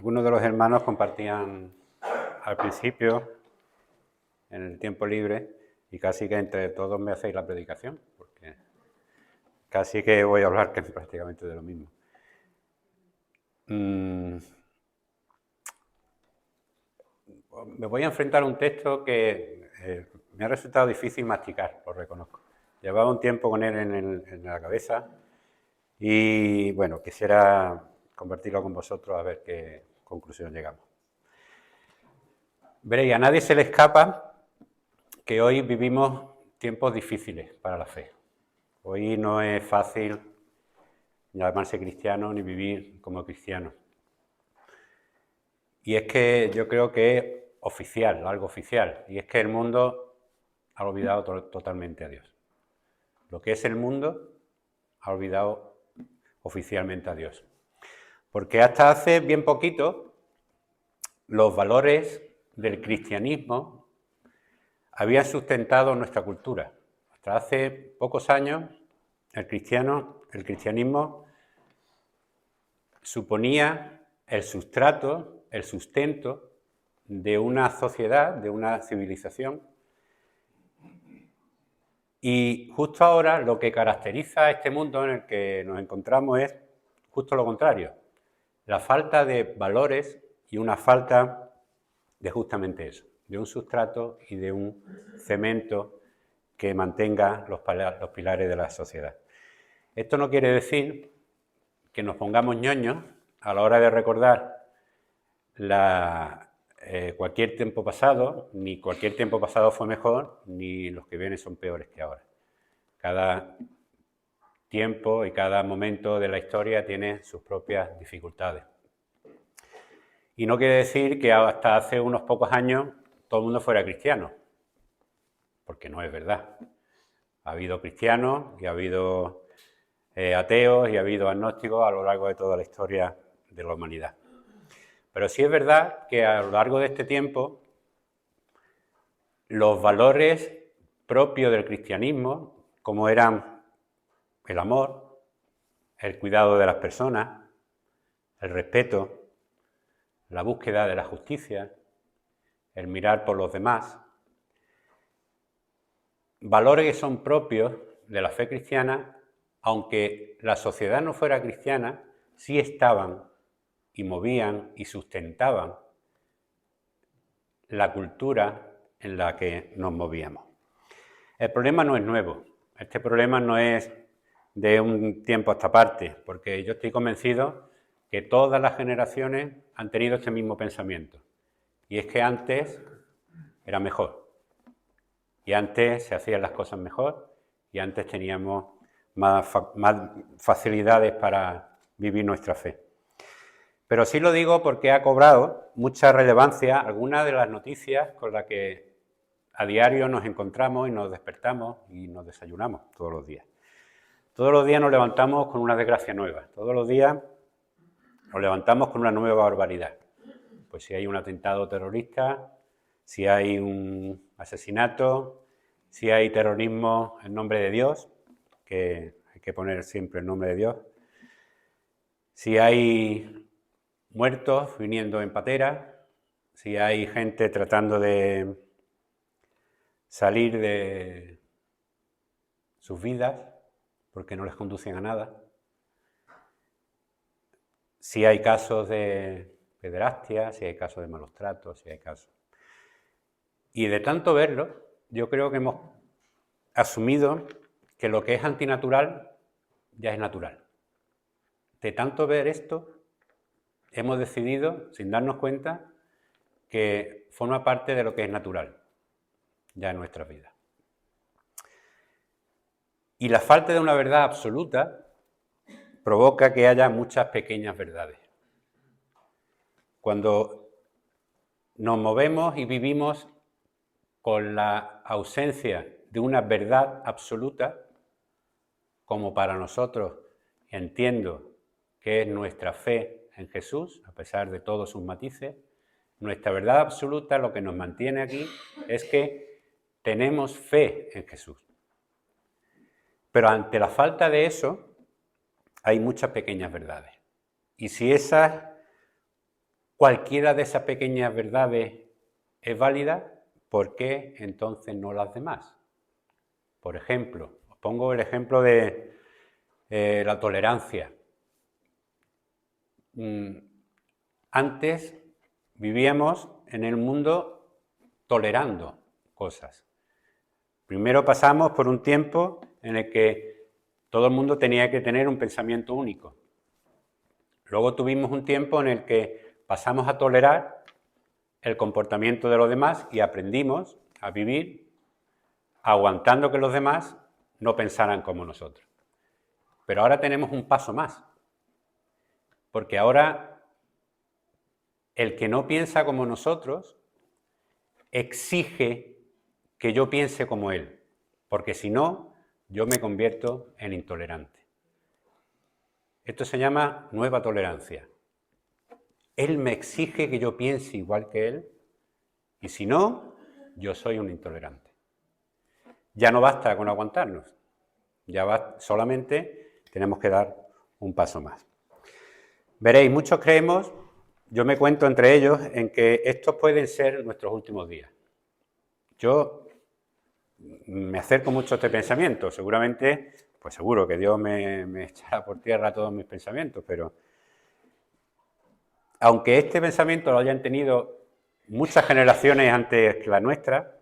Algunos de los hermanos compartían al principio, en el tiempo libre, y casi que entre todos me hacéis la predicación, porque casi que voy a hablar prácticamente de lo mismo. Me voy a enfrentar a un texto que me ha resultado difícil masticar, lo reconozco. Llevaba un tiempo con él en la cabeza y, bueno, quisiera compartirlo con vosotros a ver qué conclusión llegamos. Veréis, a nadie se le escapa que hoy vivimos tiempos difíciles para la fe. Hoy no es fácil llamarse cristiano ni vivir como cristiano. Y es que yo creo que es oficial, algo oficial, y es que el mundo ha olvidado totalmente a Dios. Lo que es el mundo ha olvidado oficialmente a Dios. Porque hasta hace bien poquito los valores del cristianismo habían sustentado nuestra cultura. Hasta hace pocos años el cristianismo suponía el sustrato, el sustento de una sociedad, de una civilización. Y justo ahora lo que caracteriza a este mundo en el que nos encontramos es justo lo contrario, la falta de valores y una falta de justamente eso, de un sustrato y de un cemento que mantenga los pilares de la sociedad. Esto no quiere decir que nos pongamos ñoños a la hora de recordar cualquier tiempo pasado, ni cualquier tiempo pasado fue mejor, ni los que vienen son peores que ahora. Cada tiempo y cada momento de la historia tiene sus propias dificultades. Y no quiere decir que hasta hace unos pocos años todo el mundo fuera cristiano, porque no es verdad. Ha habido cristianos y ha habido ateos y ha habido agnósticos a lo largo de toda la historia de la humanidad. Pero sí es verdad que a lo largo de este tiempo los valores propios del cristianismo, como eran el amor, el cuidado de las personas, el respeto, la búsqueda de la justicia, el mirar por los demás, valores que son propios de la fe cristiana, aunque la sociedad no fuera cristiana, sí estaban y movían y sustentaban la cultura en la que nos movíamos. El problema no es nuevo, este problema no es de un tiempo a esta parte, porque yo estoy convencido que todas las generaciones han tenido este mismo pensamiento, y es que antes era mejor, y antes se hacían las cosas mejor, y antes teníamos más facilidades para vivir nuestra fe. Pero sí lo digo porque ha cobrado mucha relevancia algunas de las noticias con las que a diario nos encontramos y nos despertamos y nos desayunamos todos los días. Todos los días nos levantamos con una desgracia nueva, todos los días nos levantamos con una nueva barbaridad. Pues si hay un atentado terrorista, si hay un asesinato, si hay terrorismo en nombre de Dios, que hay que poner siempre el nombre de Dios, si hay muertos viniendo en patera, si hay gente tratando de salir de sus vidas porque no les conducen a nada, si hay casos de pederastia, si hay casos de malos tratos, si hay casos. Y de tanto verlo, yo creo que hemos asumido que lo que es antinatural ya es natural. De tanto ver esto, hemos decidido, sin darnos cuenta, que forma parte de lo que es natural ya en nuestras vidas. Y la falta de una verdad absoluta provoca que haya muchas pequeñas verdades. Cuando nos movemos y vivimos con la ausencia de una verdad absoluta, como para nosotros entiendo que es nuestra fe en Jesús, a pesar de todos sus matices, nuestra verdad absoluta, lo que nos mantiene aquí, es que tenemos fe en Jesús. Pero ante la falta de eso, hay muchas pequeñas verdades. Y si esas cualquiera de esas pequeñas verdades es válida, ¿por qué entonces no las demás? Por ejemplo, os pongo el ejemplo de la tolerancia. Antes vivíamos en el mundo tolerando cosas. Primero pasamos por un tiempo en el que todo el mundo tenía que tener un pensamiento único. Luego tuvimos un tiempo en el que pasamos a tolerar el comportamiento de los demás y aprendimos a vivir aguantando que los demás no pensaran como nosotros. Pero ahora tenemos un paso más, porque ahora el que no piensa como nosotros exige que yo piense como él, porque si no, yo me convierto en intolerante. Esto se llama nueva tolerancia. Él me exige que yo piense igual que él, y si no, yo soy un intolerante. Ya no basta con aguantarnos, solamente tenemos que dar un paso más. Veréis, muchos creemos, yo me cuento entre ellos, en que estos pueden ser nuestros últimos días. Yo me acerco mucho a este pensamiento, seguramente, pues seguro que Dios me echará por tierra todos mis pensamientos, pero aunque este pensamiento lo hayan tenido muchas generaciones antes que la nuestra,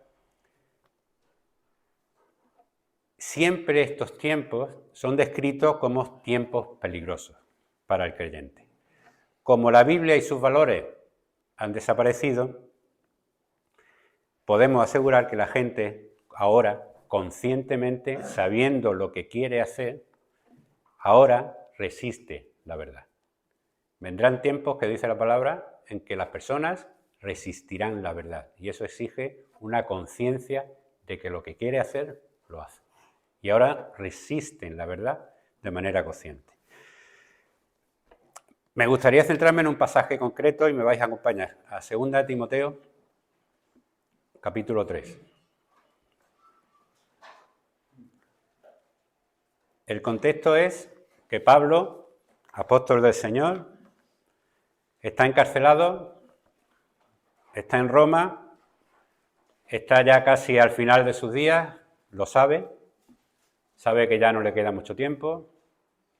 siempre estos tiempos son descritos como tiempos peligrosos para el creyente. Como la Biblia y sus valores han desaparecido, podemos asegurar que la gente ahora, conscientemente, sabiendo lo que quiere hacer, ahora resiste la verdad. Vendrán tiempos, que dice la palabra, en que las personas resistirán la verdad. Y eso exige una conciencia de que lo que quiere hacer, lo hace. Y ahora resisten la verdad de manera consciente. Me gustaría centrarme en un pasaje concreto y me vais a acompañar a 2 Timoteo, capítulo 3. El contexto es que Pablo, apóstol del Señor, está encarcelado, está en Roma, está ya casi al final de sus días, lo sabe que ya no le queda mucho tiempo,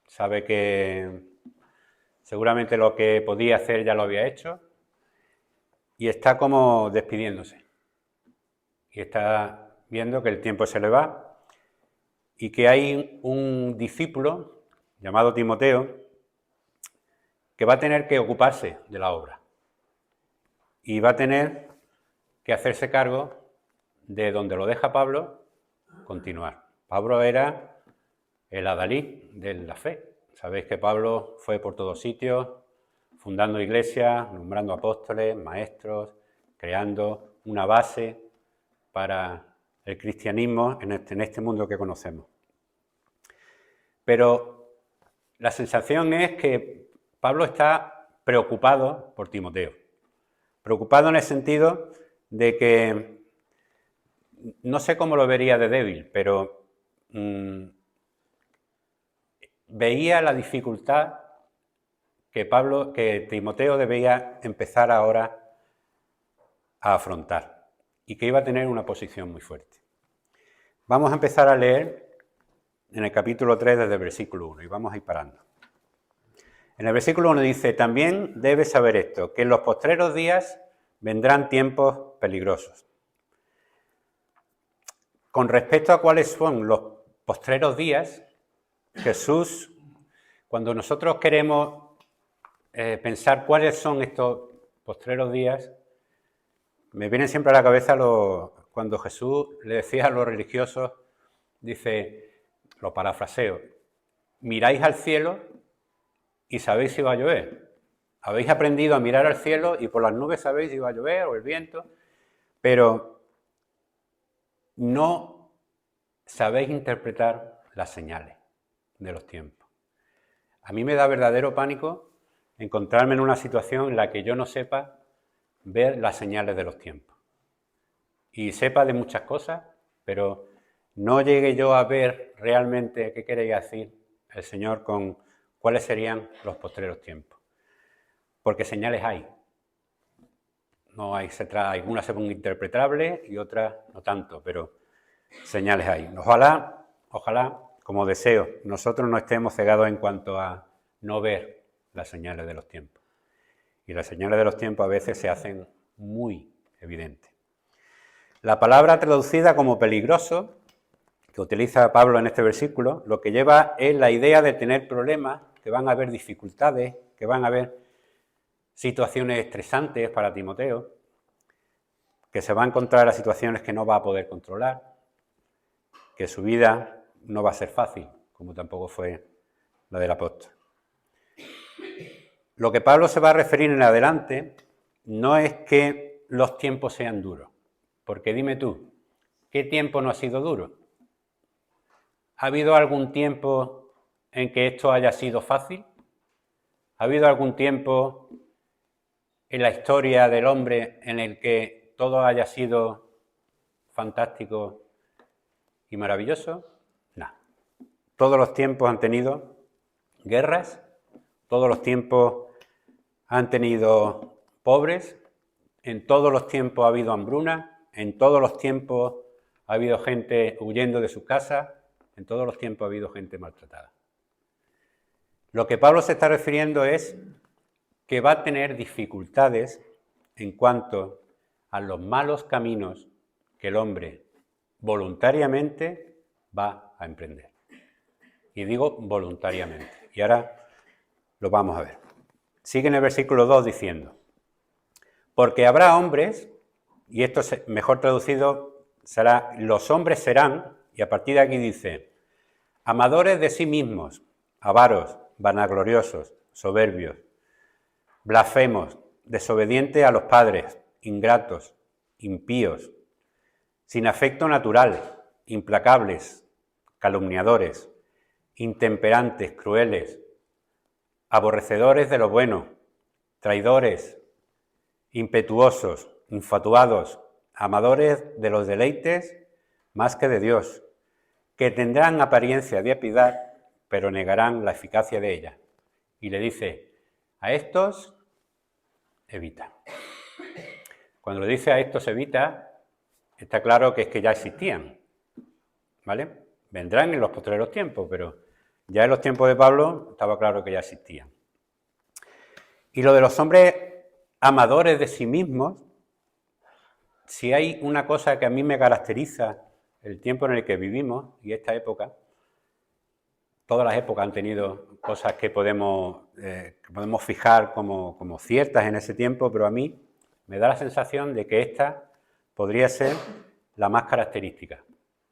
sabe que seguramente lo que podía hacer ya lo había hecho y está como despidiéndose. Y está viendo que el tiempo se le va y que hay un discípulo llamado Timoteo que va a tener que ocuparse de la obra y va a tener que hacerse cargo de donde lo deja Pablo, continuar. Pablo era el adalid de la fe. Sabéis que Pablo fue por todos sitios, fundando iglesias, nombrando apóstoles, maestros, creando una base para el cristianismo en este mundo que conocemos. Pero la sensación es que Pablo está preocupado por Timoteo. Preocupado en el sentido de que, no sé cómo lo vería de débil, pero veía la dificultad que Timoteo debía empezar ahora a afrontar y que iba a tener una posición muy fuerte. Vamos a empezar a leer en el capítulo 3 desde el versículo 1 y vamos a ir parando. En el versículo 1 dice: también debes saber esto, que en los postreros días vendrán tiempos peligrosos. Con respecto a cuáles son los postreros días, Jesús, cuando nosotros queremos pensar cuáles son estos postreros días, me vienen siempre a la cabeza cuando Jesús le decía a los religiosos, dice, lo parafraseo, miráis al cielo y sabéis si va a llover. Habéis aprendido a mirar al cielo y por las nubes sabéis si va a llover o el viento, pero no sabéis interpretar las señales de los tiempos. A mí me da verdadero pánico encontrarme en una situación en la que yo no sepa ver las señales de los tiempos. Y sepa de muchas cosas, pero no llegue yo a ver realmente qué quería decir el Señor con cuáles serían los postreros tiempos. Porque señales hay. No hay, algunas son interpretables y otras no tanto, pero señales hay. Ojalá, como deseo, nosotros no estemos cegados en cuanto a no ver las señales de los tiempos. Y las señales de los tiempos a veces se hacen muy evidentes. La palabra traducida como peligroso, que utiliza Pablo en este versículo, lo que lleva es la idea de tener problemas, que van a haber dificultades, que van a haber situaciones estresantes para Timoteo, que se va a encontrar a situaciones que no va a poder controlar, que su vida no va a ser fácil, como tampoco fue la del apóstol. Lo que Pablo se va a referir en adelante no es que los tiempos sean duros, porque dime tú, ¿qué tiempo no ha sido duro? ¿Ha habido algún tiempo en que esto haya sido fácil? ¿Ha habido algún tiempo en la historia del hombre en el que todo haya sido fantástico y maravilloso? No. Todos los tiempos han tenido guerras, todos los tiempos han tenido pobres, en todos los tiempos ha habido hambruna, en todos los tiempos ha habido gente huyendo de sus casas, en todos los tiempos ha habido gente maltratada. Lo que Pablo se está refiriendo es que va a tener dificultades en cuanto a los malos caminos que el hombre voluntariamente va a emprender. Y digo voluntariamente. Y ahora lo vamos a ver. Sigue en el versículo 2 diciendo, porque habrá hombres, y esto mejor traducido será, los hombres serán, y a partir de aquí dice, amadores de sí mismos, avaros, vanagloriosos, soberbios, blasfemos, desobedientes a los padres, ingratos, impíos, sin afecto natural, implacables, calumniadores, intemperantes, crueles, aborrecedores de lo bueno, traidores, impetuosos, infatuados, amadores de los deleites más que de Dios, que tendrán apariencia de piedad, pero negarán la eficacia de ella. Y le dice, a estos evita. Cuando le dice a estos evita, está claro que es que ya existían, ¿vale? Vendrán en los posteriores tiempos, pero ya en los tiempos de Pablo estaba claro que ya existían. Y lo de los hombres amadores de sí mismos, si hay una cosa que a mí me caracteriza el tiempo en el que vivimos y esta época, todas las épocas han tenido cosas que podemos fijar como ciertas en ese tiempo, pero a mí me da la sensación de que esta podría ser la más característica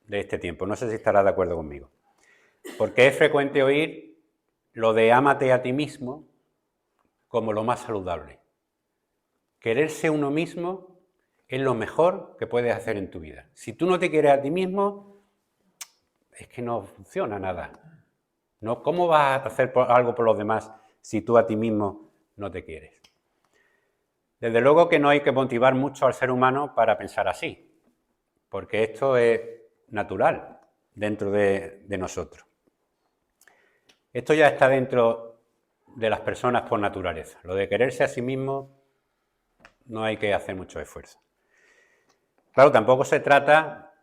de este tiempo. No sé si estará de acuerdo conmigo. Porque es frecuente oír lo de ámate a ti mismo como lo más saludable. Quererse uno mismo es lo mejor que puedes hacer en tu vida. Si tú no te quieres a ti mismo, es que no funciona nada. ¿No? ¿Cómo vas a hacer algo por los demás si tú a ti mismo no te quieres? Desde luego que no hay que motivar mucho al ser humano para pensar así, porque esto es natural dentro de nosotros. Esto ya está dentro de las personas por naturaleza. Lo de quererse a sí mismo no hay que hacer mucho esfuerzo. Claro, tampoco se trata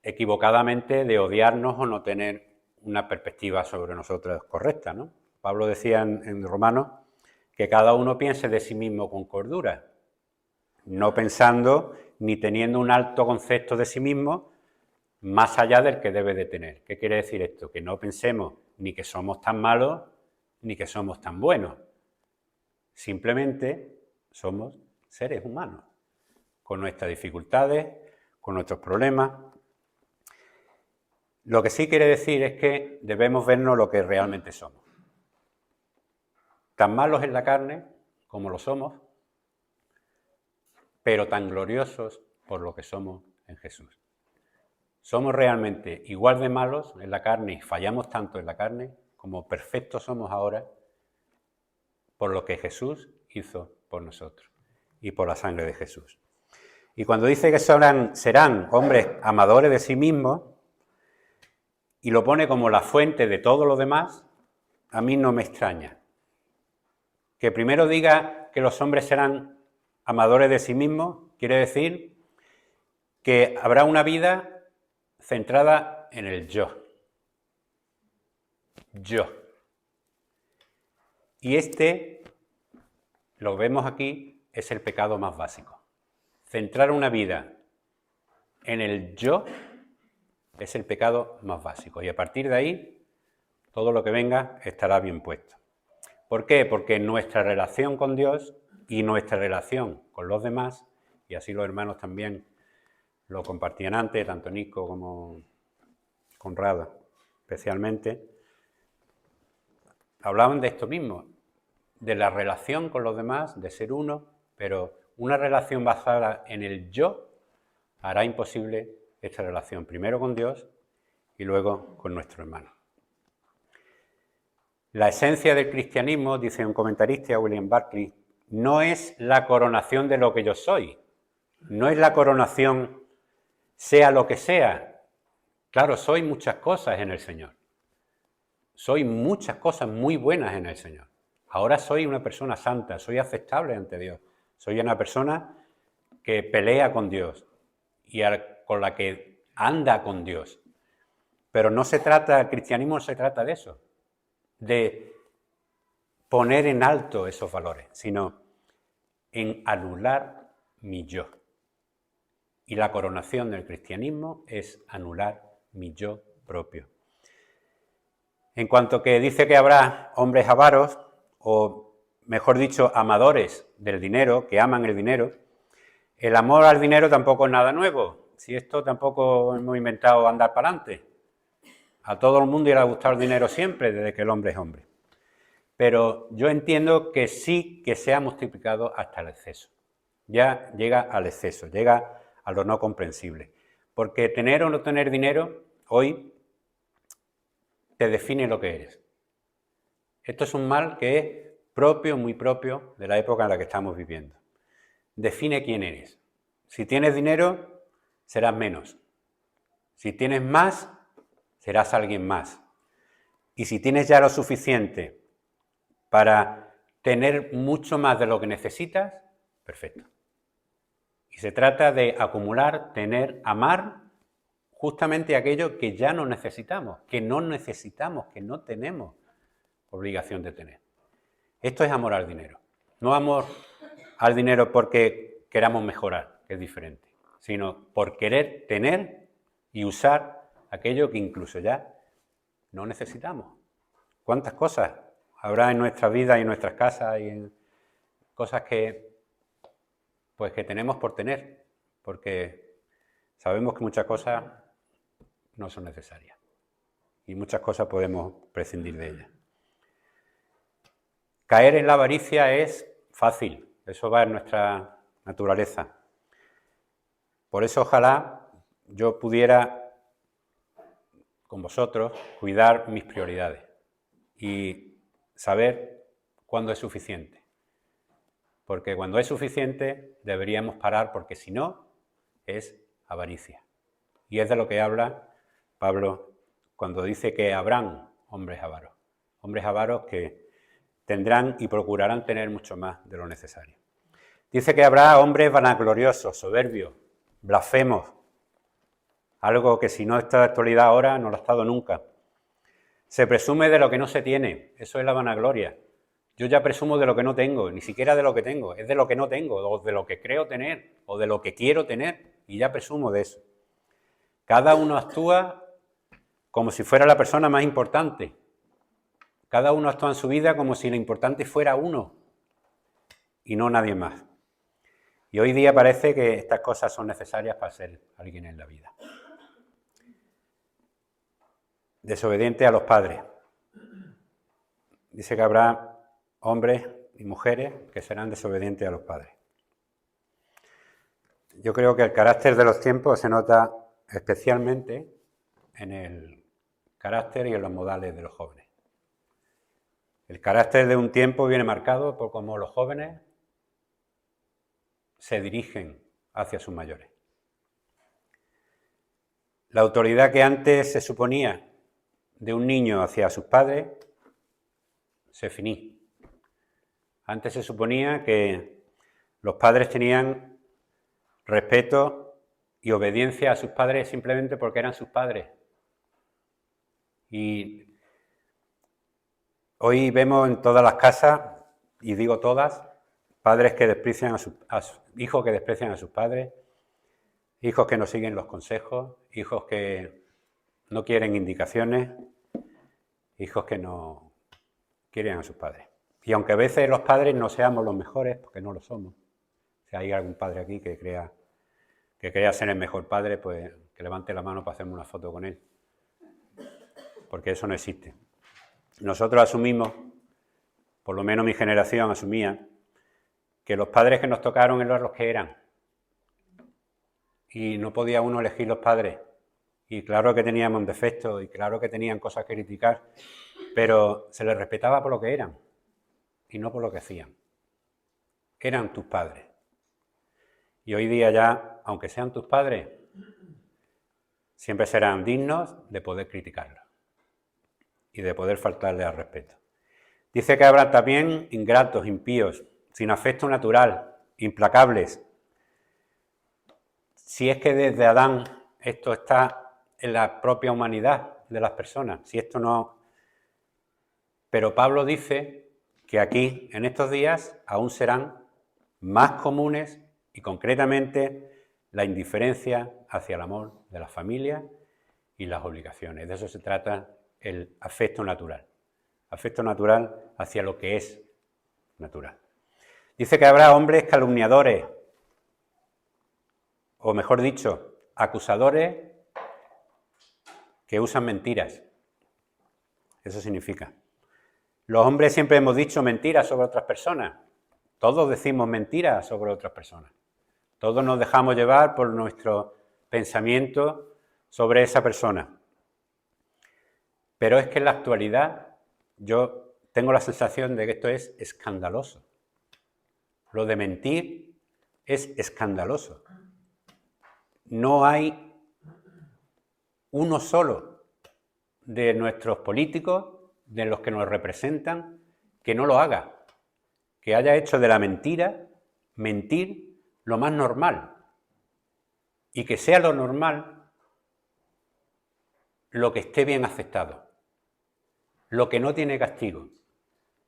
equivocadamente de odiarnos o no tener una perspectiva sobre nosotros correcta, ¿no? Pablo decía en Romanos que cada uno piense de sí mismo con cordura, no pensando ni teniendo un alto concepto de sí mismo más allá del que debe de tener. ¿Qué quiere decir esto? Que no pensemos ni que somos tan malos ni que somos tan buenos. Simplemente somos seres humanos, con nuestras dificultades, con nuestros problemas. Lo que sí quiere decir es que debemos vernos lo que realmente somos. Tan malos en la carne como lo somos, pero tan gloriosos por lo que somos en Jesús. Somos realmente igual de malos en la carne y fallamos tanto en la carne como perfectos somos ahora por lo que Jesús hizo por nosotros y por la sangre de Jesús. Y cuando dice que serán hombres amadores de sí mismos y lo pone como la fuente de todo lo demás, a mí no me extraña. Que primero diga que los hombres serán amadores de sí mismos quiere decir que habrá una vida centrada en el yo. Yo. Y lo vemos aquí, es el pecado más básico. Centrar una vida en el yo es el pecado más básico. Y a partir de ahí, todo lo que venga estará bien puesto. ¿Por qué? Porque nuestra relación con Dios y nuestra relación con los demás, y así los hermanos también lo compartían antes, tanto Nico como Conrado especialmente, hablaban de esto mismo, de la relación con los demás, de ser uno, pero una relación basada en el yo hará imposible esta relación, primero con Dios y luego con nuestro hermano. La esencia del cristianismo, dice un comentarista, William Barclay, no es la coronación de lo que yo soy, no es la coronación sea lo que sea. Claro, soy muchas cosas en el Señor, soy muchas cosas muy buenas en el Señor. Ahora soy una persona santa, soy aceptable ante Dios, soy una persona que pelea con Dios y con la que anda con Dios. Pero no se trata, el cristianismo no se trata de eso, de poner en alto esos valores, sino en anular mi yo. Y la coronación del cristianismo es anular mi yo propio. En cuanto que dice que habrá hombres avaros, o mejor dicho, amadores del dinero, que aman el dinero, el amor al dinero tampoco es nada nuevo. Si esto tampoco hemos inventado andar para adelante. A todo el mundo le ha gustado el dinero siempre, desde que el hombre es hombre. Pero yo entiendo que sí que se ha multiplicado hasta el exceso. Ya llega al exceso, llega a lo no comprensible. Porque tener o no tener dinero hoy te define lo que eres. Esto es un mal que es propio, muy propio de la época en la que estamos viviendo. Define quién eres. Si tienes dinero, serás menos. Si tienes más, serás alguien más. Y si tienes ya lo suficiente para tener mucho más de lo que necesitas, perfecto. Y se trata de acumular, tener, amar justamente aquello que ya no necesitamos, que no tenemos obligación de tener. Esto es amor al dinero. No amor al dinero porque queramos mejorar, que es diferente, sino por querer tener y usar aquello que incluso ya no necesitamos. ¿Cuántas cosas habrá en nuestra vida y en nuestras casas y en cosas que tenemos por tener? Porque sabemos que muchas cosas no son necesarias y muchas cosas podemos prescindir de ellas. Caer en la avaricia es fácil, eso va en nuestra naturaleza. Por eso ojalá yo pudiera, con vosotros, cuidar mis prioridades y saber cuándo es suficiente. Porque cuando es suficiente deberíamos parar, porque si no, es avaricia. Y es de lo que habla Pablo cuando dice que habrán hombres avaros que tendrán y procurarán tener mucho más de lo necesario. Dice que habrá hombres vanagloriosos, soberbios, blasfemos, algo que si no está de actualidad ahora no lo ha estado nunca. Se presume de lo que no se tiene, eso es la vanagloria. Yo ya presumo de lo que no tengo, ni siquiera de lo que tengo, es de lo que no tengo, o de lo que creo tener, o de lo que quiero tener, y ya presumo de eso. Cada uno actúa como si fuera la persona más importante. Cada uno actúa en su vida como si lo importante fuera uno y no nadie más. Y hoy día parece que estas cosas son necesarias para ser alguien en la vida. Desobediente a los padres. Dice que habrá hombres y mujeres que serán desobedientes a los padres. Yo creo que el carácter de los tiempos se nota especialmente en el carácter y en los modales de los jóvenes. El carácter de un tiempo viene marcado por cómo los jóvenes se dirigen hacia sus mayores. La autoridad que antes se suponía de un niño hacia sus padres se finí. Antes se suponía que Los padres tenían respeto y obediencia a sus padres simplemente porque eran sus padres. Y hoy vemos en todas las casas, y digo todas, padres que desprecian hijos que desprecian a sus padres, hijos que no siguen los consejos, hijos que no quieren indicaciones, hijos que no quieren a sus padres. Y aunque a veces los padres no seamos los mejores, porque no lo somos, si hay algún padre aquí que crea ser el mejor padre, pues que levante la mano para hacerme una foto con él, porque eso no existe. Nosotros asumimos, por lo menos mi generación asumía, que los padres que nos tocaron eran los que eran. Y no podía uno elegir los padres. Y claro que teníamos defectos y claro que tenían cosas que criticar, pero se les respetaba por lo que eran y no por lo que hacían. Eran tus padres. Y hoy día ya, aunque sean tus padres, siempre serán dignos de poder criticarlos y de poder faltarles al respeto. Dice que habrá también ingratos, impíos, sin afecto natural, implacables. Si es que desde Adán esto está en la propia humanidad de las personas, si esto no... Pero Pablo dice que aquí, en estos días, aún serán más comunes y concretamente la indiferencia hacia el amor de la familia y las obligaciones. De eso se trata el afecto natural hacia lo que es natural. Dice que habrá hombres calumniadores, o mejor dicho, acusadores que usan mentiras. Eso significa. Los hombres siempre hemos dicho mentiras sobre otras personas. Todos decimos mentiras sobre otras personas. Todos nos dejamos llevar por nuestro pensamiento sobre esa persona. Pero es que en la actualidad yo tengo la sensación de que esto es escandaloso. Lo de mentir es escandaloso. No hay uno solo de nuestros políticos, de los que nos representan, que no lo haga, que haya hecho de la mentira, mentir, lo más normal, y que sea lo normal lo que esté bien aceptado, lo que no tiene castigo,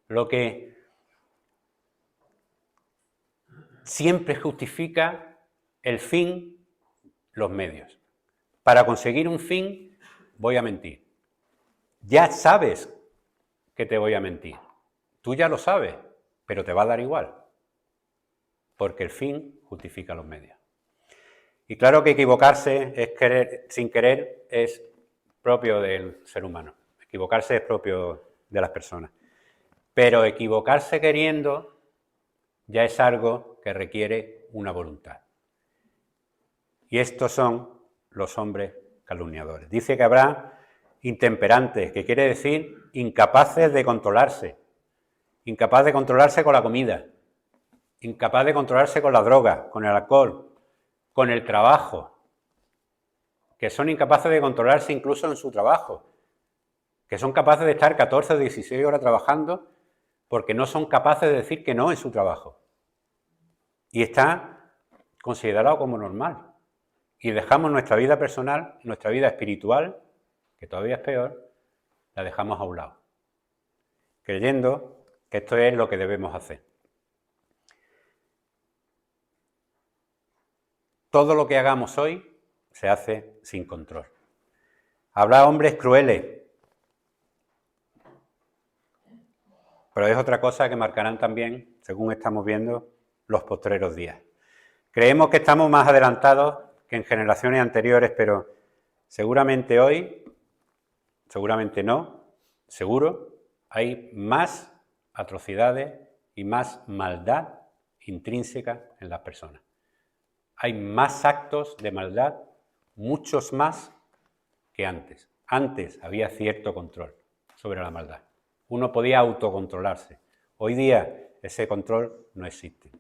lo que siempre justifica el fin, los medios. Para conseguir un fin voy a mentir. Ya sabes que te voy a mentir. Tú ya lo sabes, pero te va a dar igual, porque el fin justifica los medios. Y claro que equivocarse es querer, sin querer, es propio del ser humano. Equivocarse es propio de las personas. Pero equivocarse queriendo ya es algo que requiere una voluntad. Y estos son los hombres calumniadores. Dice que habrá intemperantes, que quiere decir incapaces de controlarse. Incapaz de controlarse con la comida, incapaz de controlarse con la droga, con el alcohol, con el trabajo, que son incapaces de controlarse incluso en su trabajo, que son capaces de estar 14 o 16 horas trabajando porque no son capaces de decir que no en su trabajo. Y está considerado como normal. Y dejamos nuestra vida personal, nuestra vida espiritual, que todavía es peor, la dejamos a un lado, creyendo que esto es lo que debemos hacer. Todo lo que hagamos hoy se hace sin control. Habrá hombres crueles, pero es otra cosa que marcarán también, según estamos viendo, los postreros días. Creemos que estamos más adelantados que en generaciones anteriores, pero seguramente hoy, seguramente no, seguro, hay más atrocidades y más maldad intrínseca en las personas. Hay más actos de maldad, muchos más que antes. Antes había cierto control sobre la maldad. Uno podía autocontrolarse. Hoy día ese control no existe.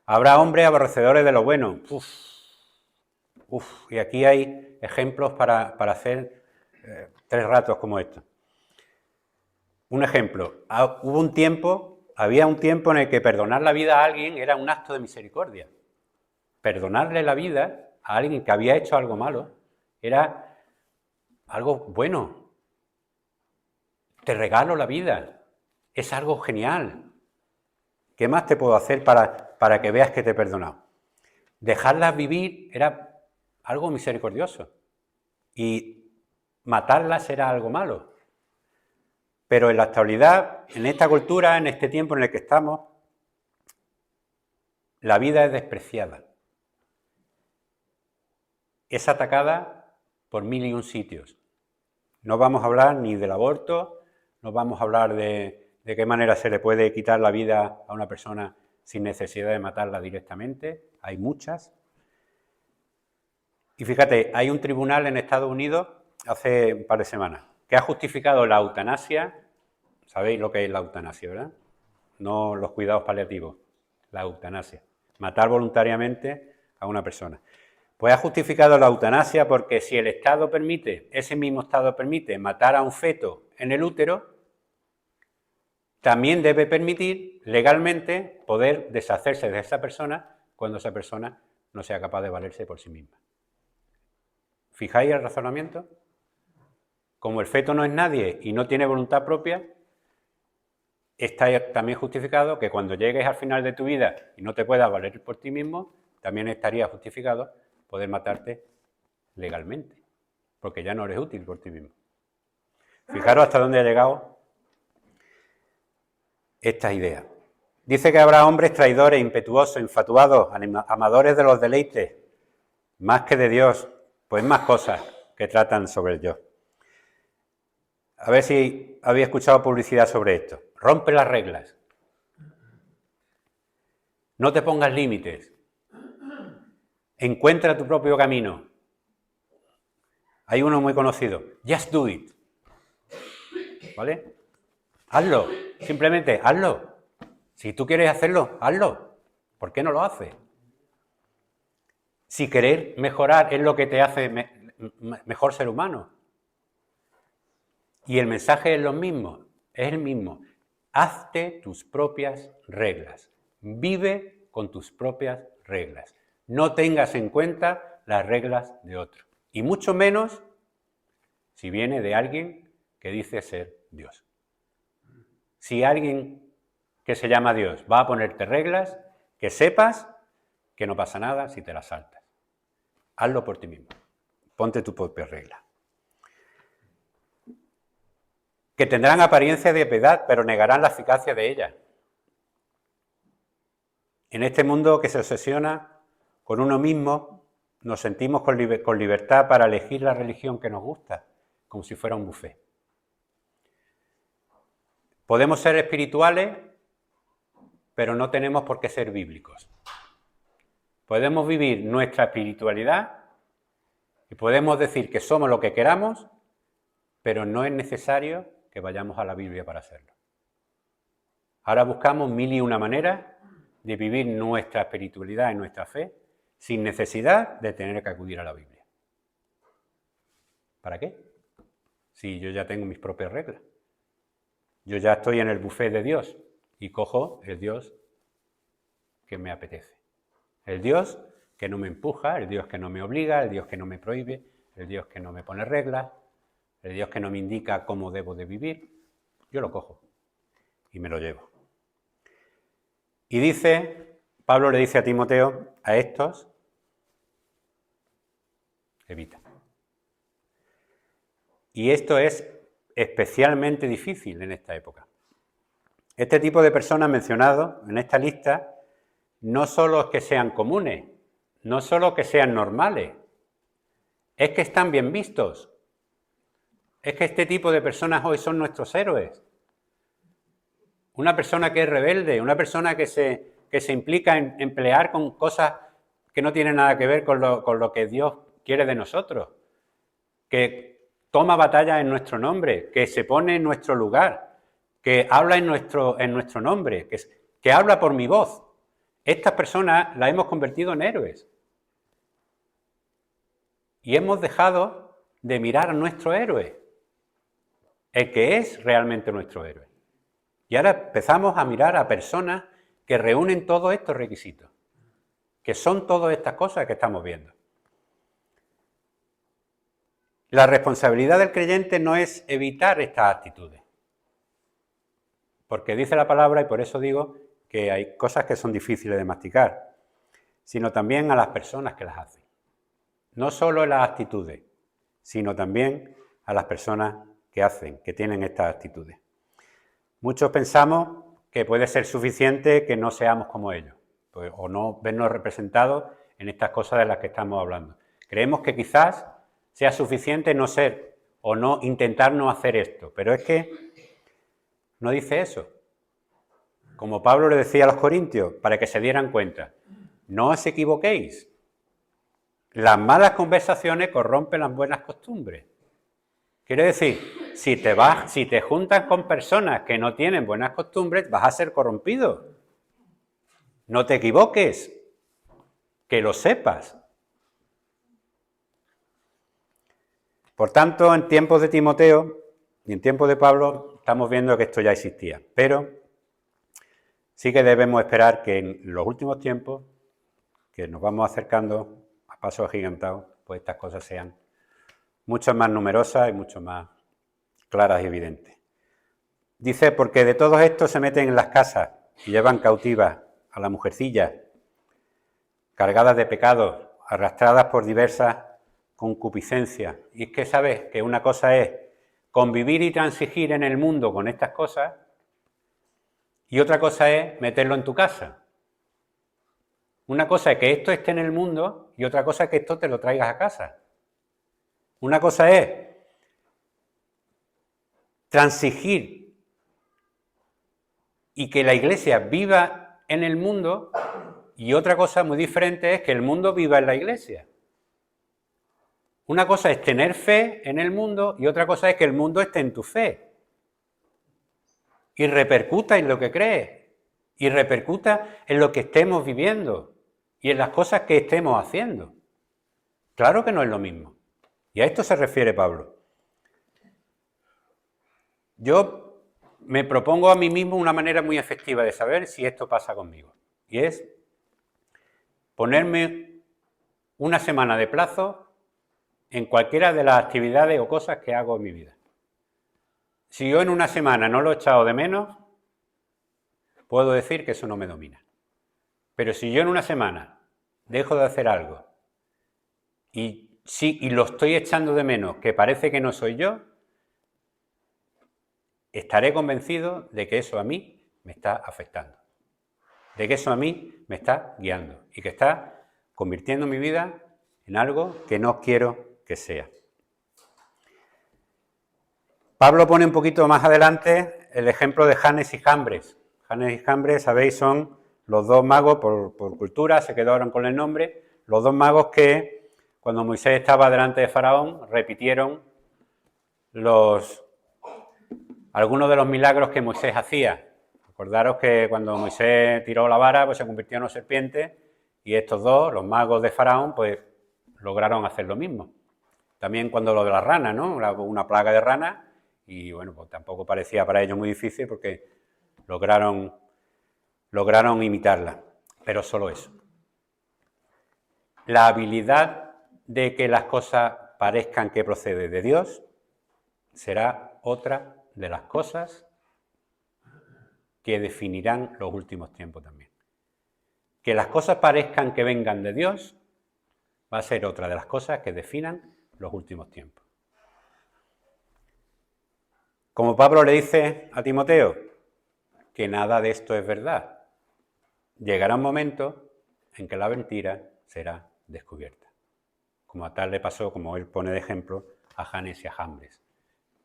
Habrá hombres aborrecedores de lo bueno. Y aquí hay ejemplos para hacer 3 ratos como estos. Un ejemplo, hubo un tiempo, había un tiempo en el que perdonar la vida a alguien era un acto de misericordia. Perdonarle la vida a alguien que había hecho algo malo era algo bueno. Te regalo la vida. Es algo genial. ¿Qué más te puedo hacer para que veas que te he perdonado? Dejarlas vivir era algo misericordioso. Y matarlas era algo malo. Pero en la actualidad, en esta cultura, en este tiempo en el que estamos, la vida es despreciada. Es atacada por 1001 sitios. No vamos a hablar ni del aborto, no vamos a hablar de qué manera se le puede quitar la vida a una persona sin necesidad de matarla directamente. Hay muchas. Y fíjate, hay un tribunal en Estados Unidos hace un par de semanas que ha justificado la eutanasia. ¿Sabéis lo que es la eutanasia, verdad? No los cuidados paliativos, la eutanasia. Matar voluntariamente a una persona. Pues ha justificado la eutanasia porque si el Estado permite, ese mismo Estado permite matar a un feto en el útero, también debe permitir legalmente poder deshacerse de esa persona cuando esa persona no sea capaz de valerse por sí misma. ¿Fijáis el razonamiento? Como el feto no es nadie y no tiene voluntad propia, está también justificado que cuando llegues al final de tu vida y no te puedas valer por ti mismo, también estaría justificado poder matarte legalmente, porque ya no eres útil por ti mismo. Fijaros hasta dónde ha llegado esta idea. Dice que habrá hombres traidores, impetuosos, infatuados, amadores de los deleites, más que de Dios, pues más cosas que tratan sobre el yo. A ver si habéis escuchado publicidad sobre esto. Rompe las reglas. No te pongas límites. Encuentra tu propio camino. Hay uno muy conocido. Just do it. ¿Vale? Hazlo. Simplemente hazlo. Si tú quieres hacerlo, hazlo. ¿Por qué no lo haces? Si querer mejorar es lo que te hace mejor ser humano. Y el mensaje es lo mismo, es el mismo. Hazte tus propias reglas. Vive con tus propias reglas. No tengas en cuenta las reglas de otro. Y mucho menos si viene de alguien que dice ser Dios. Si alguien que se llama Dios va a ponerte reglas, que sepas que no pasa nada si te las saltas. Hazlo por ti mismo. Ponte tu propia regla. Que tendrán apariencia de piedad, pero negarán la eficacia de ella. En este mundo que se obsesiona con uno mismo, nos sentimos con libertad para elegir la religión que nos gusta, como si fuera un buffet. Podemos ser espirituales, pero no tenemos por qué ser bíblicos. Podemos vivir nuestra espiritualidad y podemos decir que somos lo que queramos, pero no es necesario que vayamos a la Biblia para hacerlo. Ahora buscamos 1001 maneras de vivir nuestra espiritualidad y nuestra fe sin necesidad de tener que acudir a la Biblia. ¿Para qué? Si yo ya tengo mis propias reglas. Yo ya estoy en el buffet de Dios y cojo el Dios que me apetece. El Dios que no me empuja, el Dios que no me obliga, el Dios que no me prohíbe, el Dios que no me pone reglas, el Dios que no me indica cómo debo de vivir. Yo lo cojo y me lo llevo. Y Pablo le dice a Timoteo, a estos, evita. Y esto es especialmente difícil en esta época. Este tipo de personas mencionados en esta lista no solo es que sean comunes, no solo que sean normales, es que están bien vistos. Es que este tipo de personas hoy son nuestros héroes. Una persona que es rebelde, una persona que se implica en pelear con cosas que no tienen nada que ver con lo que Dios quiere de nosotros, que toma batalla en nuestro nombre, que se pone en nuestro lugar, que habla en nuestro nombre, que habla por mi voz. Estas personas las hemos convertido en héroes. Y hemos dejado de mirar a nuestro héroe, el que es realmente nuestro héroe. Y ahora empezamos a mirar a personas que reúnen todos estos requisitos, que son todas estas cosas que estamos viendo. La responsabilidad del creyente no es evitar estas actitudes, porque dice la palabra, y por eso digo que hay cosas que son difíciles de masticar, sino también a las personas que las hacen. No solo en las actitudes, sino también a las personas que hacen, que tienen estas actitudes. Muchos pensamos que puede ser suficiente que no seamos como ellos, pues, o no vernos representados en estas cosas de las que estamos hablando. Creemos que quizás sea suficiente no ser o no intentar no hacer esto, pero es que no dice eso. Como Pablo le decía a los corintios, para que se dieran cuenta, no os equivoquéis. Las malas conversaciones corrompen las buenas costumbres. Quiere decir, si te juntas con personas que no tienen buenas costumbres, vas a ser corrompido. No te equivoques, que lo sepas. Por tanto, en tiempos de Timoteo y en tiempos de Pablo, estamos viendo que esto ya existía. Pero sí que debemos esperar que en los últimos tiempos, que nos vamos acercando a pasos agigantados, pues estas cosas sean mucho más numerosas y mucho más claras y evidentes. Dice, porque de todos estos se meten en las casas y llevan cautivas a la mujercilla, cargadas de pecados, arrastradas por diversas concupiscencias. Y es que sabes que una cosa es convivir y transigir en el mundo con estas cosas y otra cosa es meterlo en tu casa. Una cosa es que esto esté en el mundo y otra cosa es que esto te lo traigas a casa. Una cosa es transigir y que la Iglesia viva en el mundo y otra cosa muy diferente es que el mundo viva en la Iglesia. Una cosa es tener fe en el mundo y otra cosa es que el mundo esté en tu fe y repercuta en lo que crees y repercuta en lo que estemos viviendo y en las cosas que estemos haciendo. Claro que no es lo mismo. Y a esto se refiere Pablo. Yo me propongo a mí mismo una manera muy efectiva de saber si esto pasa conmigo. Y es ponerme una semana de plazo en cualquiera de las actividades o cosas que hago en mi vida. Si yo en una semana no lo he echado de menos, puedo decir que eso no me domina. Pero si yo en una semana dejo de hacer algo y lo estoy echando de menos, que parece que no soy yo, estaré convencido de que eso a mí me está afectando, de que eso a mí me está guiando y que está convirtiendo mi vida en algo que no quiero que sea. Pablo pone un poquito más adelante el ejemplo de Janes y Jambres. Janes y Jambres, sabéis, son los dos magos, por cultura, se quedaron con el nombre, los dos magos que cuando Moisés estaba delante de Faraón repitieron algunos de los milagros que Moisés hacía. Acordaros que cuando Moisés tiró la vara, pues se convirtió en una serpiente y estos dos, los magos de Faraón, pues lograron hacer lo mismo. También cuando lo de la rana, ¿no? Una plaga de ranas y bueno, pues tampoco parecía para ellos muy difícil porque lograron imitarla, pero solo eso. La habilidad de que las cosas parezcan que procede de Dios será otra de las cosas que definirán los últimos tiempos también. Que las cosas parezcan que vengan de Dios va a ser otra de las cosas que definan los últimos tiempos. Como Pablo le dice a Timoteo, que nada de esto es verdad. Llegará un momento en que la mentira será descubierta. Como a tal le pasó, como él pone de ejemplo, a Janes y a Jambres,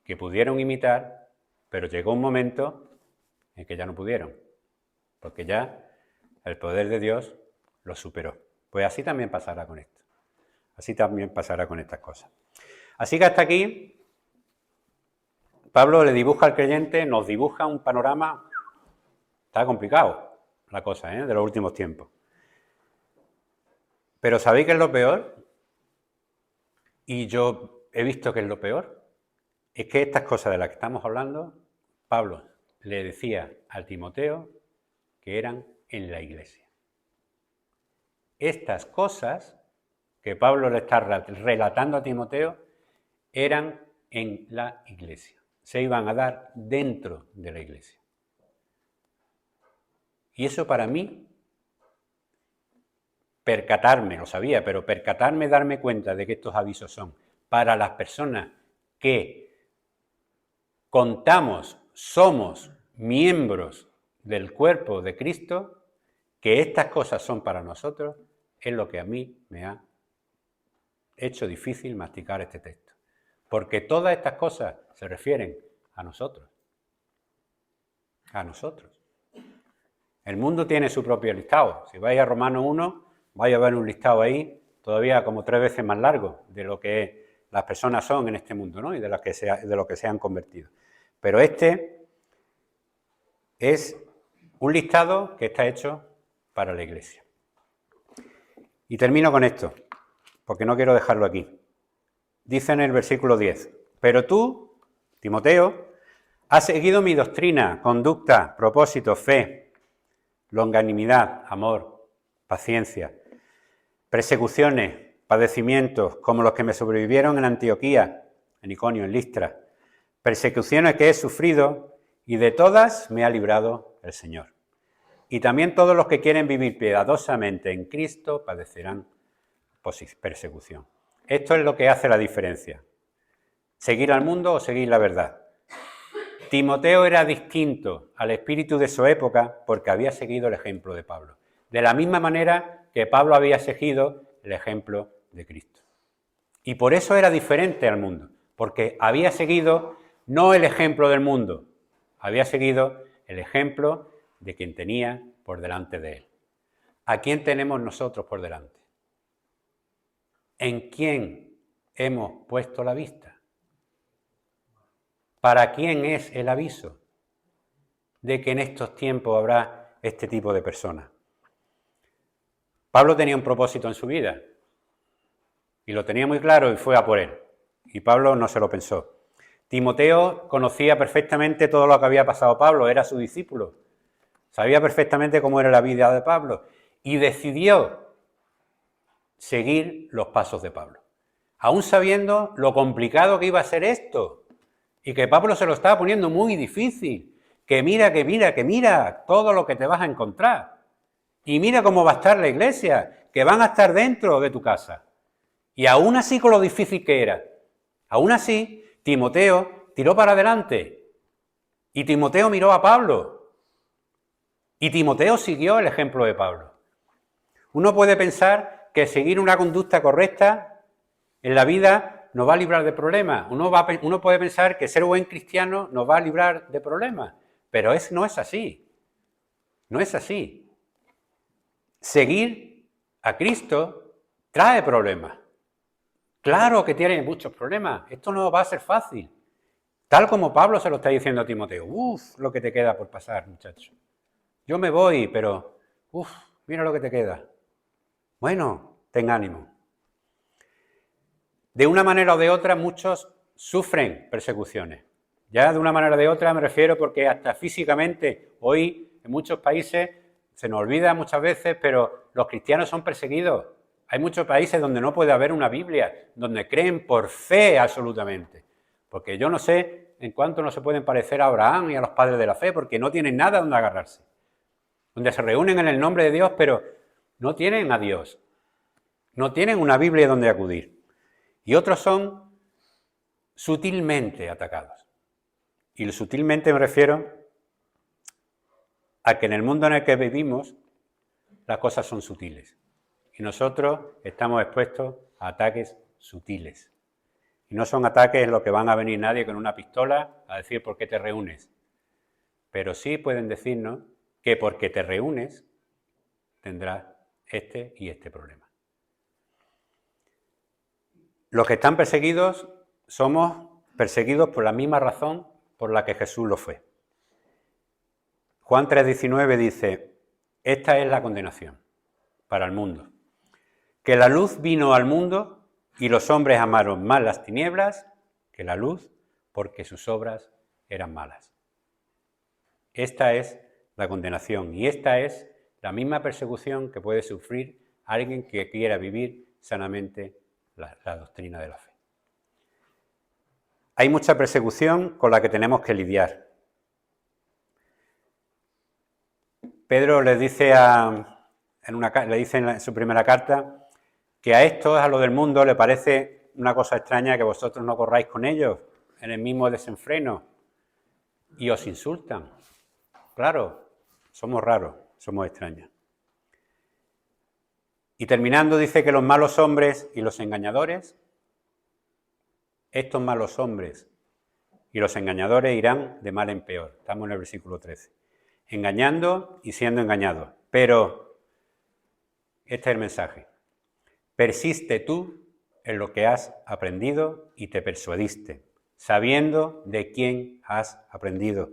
que pudieron imitar, pero llegó un momento en que ya no pudieron, porque ya el poder de Dios los superó. Pues así también pasará con esto. Así también pasará con estas cosas. Así que hasta aquí, Pablo le dibuja al creyente, nos dibuja un panorama. Está complicado la cosa, de los últimos tiempos. Pero ¿sabéis qué es lo peor? Y yo he visto que es lo peor. Es que estas cosas de las que estamos hablando, Pablo le decía a Timoteo que eran en la iglesia. Estas cosas que Pablo le está relatando a Timoteo eran en la iglesia. Se iban a dar dentro de la iglesia. Y eso para mí, percatarme, lo sabía, pero percatarme, darme cuenta de que estos avisos son para las personas que contamos, somos miembros del cuerpo de Cristo, que estas cosas son para nosotros, es lo que a mí me ha hecho difícil masticar este texto. Porque todas estas cosas se refieren a nosotros. A nosotros. El mundo tiene su propio listado. Si vais a Romanos 1, vais a ver un listado ahí todavía como 3 veces más largo de lo que las personas son en este mundo, ¿no? Y de lo que se han convertido. Pero este es un listado que está hecho para la Iglesia. Y termino con esto, porque no quiero dejarlo aquí. Dice en el versículo 10, pero tú, Timoteo, has seguido mi doctrina, conducta, propósito, fe, longanimidad, amor, paciencia, persecuciones, padecimientos, como los que me sobrevivieron en Antioquía, en Iconio, en Listra, persecuciones que he sufrido y de todas me ha librado el Señor. Y también todos los que quieren vivir piadosamente en Cristo padecerán persecución. Esto es lo que hace la diferencia. ¿Seguir al mundo o seguir la verdad? Timoteo era distinto al espíritu de su época porque había seguido el ejemplo de Pablo. De la misma manera que Pablo había seguido el ejemplo de Cristo. Y por eso era diferente al mundo, porque había seguido no el ejemplo del mundo, había seguido el ejemplo de quien tenía por delante de él. ¿A quién tenemos nosotros por delante? ¿En quién hemos puesto la vista? ¿Para quién es el aviso de que en estos tiempos habrá este tipo de personas? Pablo tenía un propósito en su vida y lo tenía muy claro y fue a por él. Y Pablo no se lo pensó. Timoteo conocía perfectamente todo lo que había pasado a Pablo, era su discípulo. Sabía perfectamente cómo era la vida de Pablo y decidió seguir los pasos de Pablo. Aún sabiendo lo complicado que iba a ser esto y que Pablo se lo estaba poniendo muy difícil. Que mira todo lo que te vas a encontrar. Y mira cómo va a estar la iglesia, que van a estar dentro de tu casa. Y aún así con lo difícil que era, aún así Timoteo tiró para adelante. Y Timoteo miró a Pablo. Y Timoteo siguió el ejemplo de Pablo. Uno puede pensar que seguir una conducta correcta en la vida nos va a librar de problemas. Uno puede pensar que ser buen cristiano nos va a librar de problemas. Pero no es así. No es así. Seguir a Cristo trae problemas. Claro que tiene muchos problemas. Esto no va a ser fácil. Tal como Pablo se lo está diciendo a Timoteo. Lo que te queda por pasar, muchacho. Yo me voy, pero mira lo que te queda. Bueno, ten ánimo. De una manera o de otra, muchos sufren persecuciones. Ya de una manera o de otra me refiero porque hasta físicamente, hoy en muchos países, se nos olvida muchas veces, pero los cristianos son perseguidos. Hay muchos países donde no puede haber una Biblia, donde creen por fe absolutamente. Porque yo no sé en cuánto no se pueden parecer a Abraham y a los padres de la fe, porque no tienen nada donde agarrarse. Donde se reúnen en el nombre de Dios, pero no tienen a Dios. No tienen una Biblia donde acudir. Y otros son sutilmente atacados. Y sutilmente me refiero a que en el mundo en el que vivimos las cosas son sutiles. Y nosotros estamos expuestos a ataques sutiles. Y no son ataques en los que van a venir nadie con una pistola a decir por qué te reúnes. Pero sí pueden decirnos que porque te reúnes tendrás este y este problema. Los que están perseguidos somos perseguidos por la misma razón por la que Jesús lo fue. Juan 3:19 dice, esta es la condenación para el mundo, que la luz vino al mundo y los hombres amaron más las tinieblas que la luz porque sus obras eran malas. Esta es la condenación y esta es la misma persecución que puede sufrir alguien que quiera vivir sanamente la doctrina de la fe. Hay mucha persecución con la que tenemos que lidiar. Pedro le dice en su primera carta que a estos, a lo del mundo, le parece una cosa extraña que vosotros no corráis con ellos en el mismo desenfreno y os insultan. Claro, somos raros, somos extraños. Y terminando dice que los malos hombres y los engañadores, estos malos hombres y los engañadores irán de mal en peor. Estamos en el versículo 13. Engañando y siendo engañados. Pero, este es el mensaje. Persiste tú en lo que has aprendido y te persuadiste, sabiendo de quién has aprendido,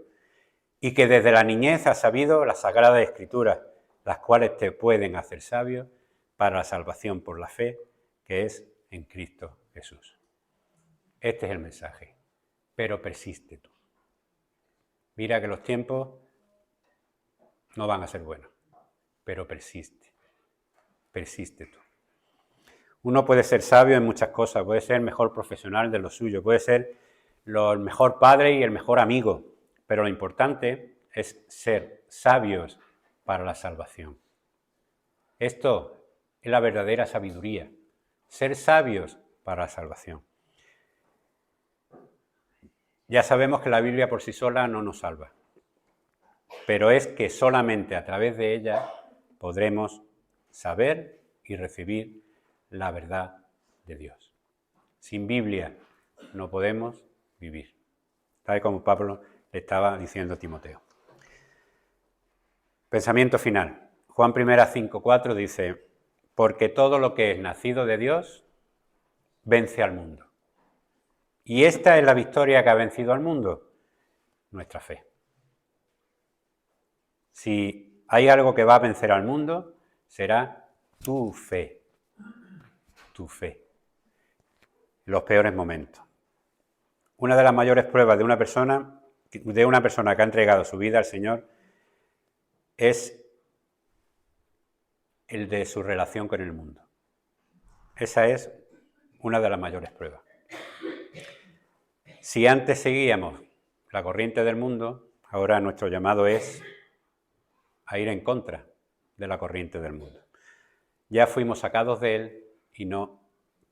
y que desde la niñez has sabido las Sagradas Escrituras, las cuales te pueden hacer sabio para la salvación por la fe, que es en Cristo Jesús. Este es el mensaje. Pero persiste tú. Mira que los tiempos no van a ser buenos, pero persiste. Persiste tú. Uno puede ser sabio en muchas cosas, puede ser el mejor profesional de lo suyo, puede ser el mejor padre y el mejor amigo, pero lo importante es ser sabios para la salvación. Esto es la verdadera sabiduría, ser sabios para la salvación. Ya sabemos que la Biblia por sí sola no nos salva, pero es que solamente a través de ella podremos saber y recibir la verdad de Dios. Sin Biblia no podemos vivir, tal como Pablo le estaba diciendo a Timoteo. Pensamiento final. Juan 5:4 dice, porque todo lo que es nacido de Dios vence al mundo. Y esta es la victoria que ha vencido al mundo, nuestra fe. Si hay algo que va a vencer al mundo, será tu fe. Tu fe. En los peores momentos. Una de las mayores pruebas de una persona que ha entregado su vida al Señor es el de su relación con el mundo. Esa es una de las mayores pruebas. Si antes seguíamos la corriente del mundo, ahora nuestro llamado es a ir en contra de la corriente del mundo. Ya fuimos sacados de él y no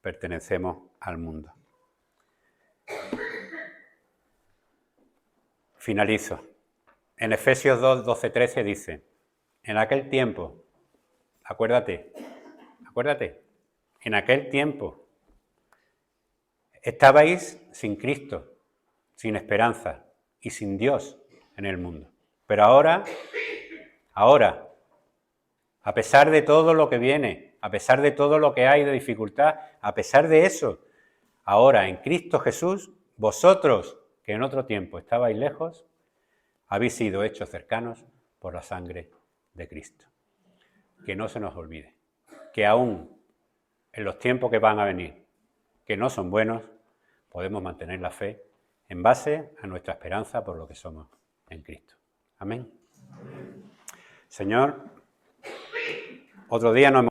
pertenecemos al mundo. Finalizo. En Efesios 2, 12, 13 dice, en aquel tiempo, acuérdate, en aquel tiempo estabais sin Cristo, sin esperanza y sin Dios en el mundo. Pero ahora, a pesar de todo lo que viene, a pesar de todo lo que hay de dificultad, a pesar de eso, ahora en Cristo Jesús, vosotros que en otro tiempo estabais lejos, habéis sido hechos cercanos por la sangre de Cristo. Que no se nos olvide, que aún en los tiempos que van a venir, que no son buenos, podemos mantener la fe en base a nuestra esperanza por lo que somos en Cristo. Amén. Señor, otro día nos